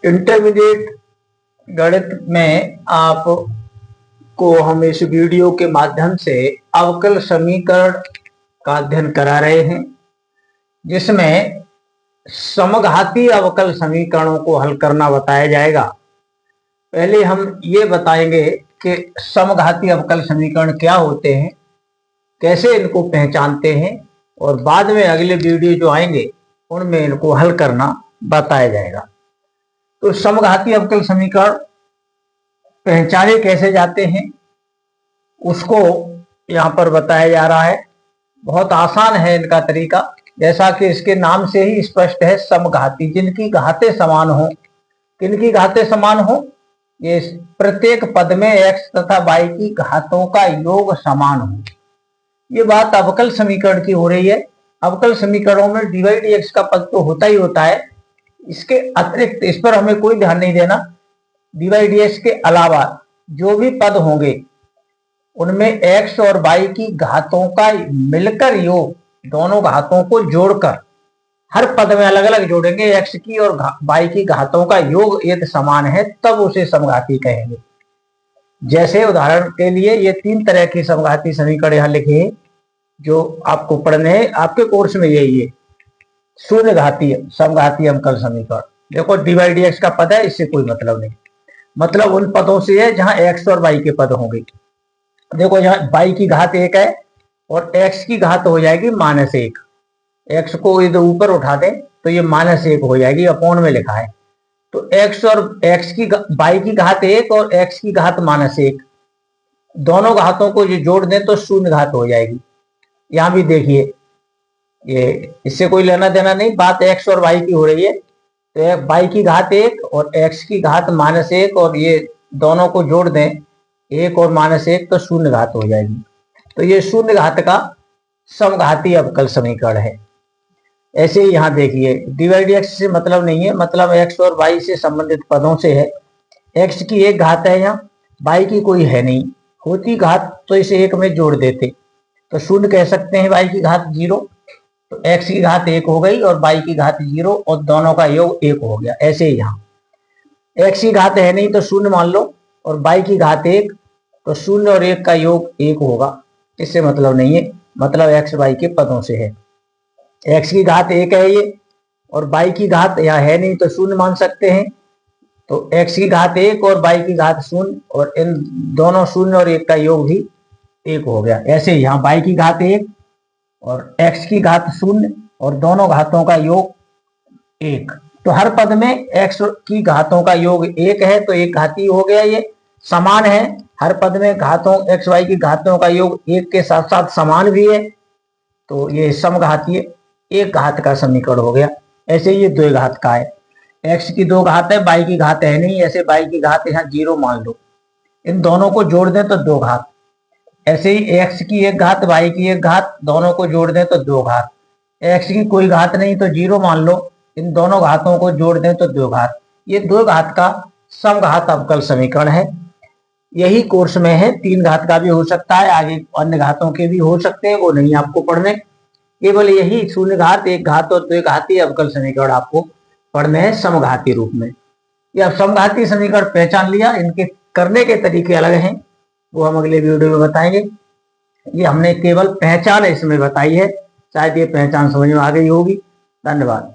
Intermediate गणित में आपको हम इस वीडियो के माध्यम से अवकल समीकरण का अध्ययन करा रहे हैं, जिसमें समघातीय अवकल समीकरणों को हल करना बताया जाएगा। पहले हम ये बताएंगे कि समघातीय अवकल समीकरण क्या होते हैं, कैसे इनको पहचानते हैं, और बाद में अगले वीडियो जो आएंगे उनमें इनको हल करना बताया जाएगा। तो समघातीय अवकल समीकरण पहचाने कैसे जाते हैं उसको यहाँ पर बताया जा रहा है। बहुत आसान है इनका तरीका, जैसा कि इसके नाम से ही स्पष्ट है, समघाती, जिनकी घातें समान हो। किनकी घातें समान हो? ये प्रत्येक पद में x तथा y की घातों का योग समान हो। ये बात अवकल समीकरण की हो रही है। अवकल समीकरणों में dy dx का पद तो होता ही होता है, इसके अतिरिक्त इस पर हमें कोई ध्यान नहीं देना। dy dx के अलावा जो भी पद होंगे उनमें x और y की घातों का मिलकर योग, दोनों घातों को जोड़कर, हर पद में अलग अलग जोड़ेंगे, x की और y की घातों का योग यदि समान है तब उसे समघाती कहेंगे। जैसे उदाहरण के लिए ये 3 तरह की समघाती समीकरण यहाँ लिखे हैं जो आपको पढ़ने हैं, आपके कोर्स में यही है। शून्य घातीय समघातीय अवकल समीकरण, देखो dy dx का पद है, इससे कोई मतलब नहीं, मतलब उन पदों से है जहां x और y के पद होंगे। देखो यहाँ y की घात 1 है और x की घात हो जाएगी -1। x को इधर ऊपर उठा दें तो ये -1 हो जाएगी, अपॉन में लिखा है। तो x और y की घात 1 और x की घात -1, दोनों घातों को ये जोड़ दें तो शून्य घात हो जाएगी। यहाँ भी देखिए, ये इससे कोई लेना देना नहीं, बात x और y की हो रही है। तो y की घात 1 और x की घात -1, और ये दोनों को जोड़ दें 1 और -1 तो शून्य घात हो जाएगी। तो ये शून्य घात का समघाती अवकल समीकरण है। ऐसे ही यहाँ देखिए, dy dx से मतलब नहीं है, मतलब x और y से संबंधित पदों से है। x की 1 घात है, यहाँ y की कोई है नहीं, होती घात तो इसे 1 में जोड़ देते तो शून्य कह सकते हैं। y की घात 0, तो x की घात 1 हो गई और y की घात 0, और दोनों का योग 1 हो गया। ऐसे ही यहाँ x की घात है नहीं तो शून्य मान लो, और y की घात 1, तो शून्य और 1 का योग 1 होगा। इससे मतलब नहीं है, मतलब x y के पदों से है। x की घात 1 है ये, और y की घात यहाँ है नहीं तो शून्य मान सकते हैं। तो x की घात 1 और y की घात 0, और इन दोनों शून्य और 1 का योग भी 1 हो गया। ऐसे यहाँ y की घात 1 और x की घात 0 और दोनों घातों का योग 1। तो हर पद में x की घातों का योग 1 है, तो एक घाती हो गया। ये समान है, हर पद में घातों x y की घातों का योग 1 के साथ साथ समान भी है, तो ये समघातीय एक घात का समीकरण हो गया। ऐसे ये 2 घात का है, x की 2 घात है, y की घात है नहीं, ऐसे y की घात यहाँ 0 मान लो, इन दोनों को जोड़ दें तो 2 घात। ऐसे ही x की 1 घात, y की 1 घात, दोनों को जोड़ दें तो 2 घात। x की कोई घात नहीं तो 0 मान लो, इन दोनों घातों को जोड़ दें तो 2 घात। ये 2 घात का समघात अवकल समीकरण है। यही कोर्स में है, 3 घात का भी हो सकता है, आगे अन्य घातों के भी हो सकते हैं, वो नहीं आपको पढ़ने। केवल यही 0 घात, 1 घात और 2 घातीय अवकल समीकरण आपको पढ़ने हैं समघाती रूप में। ये समघाती समीकरण पहचान लिया, इनके करने के तरीके अलग हैं, वो हम अगले वीडियो में बताएंगे। ये हमने केवल पहचान इसमें बताई है, शायद ये पहचान समझ में आ गई होगी। धन्यवाद।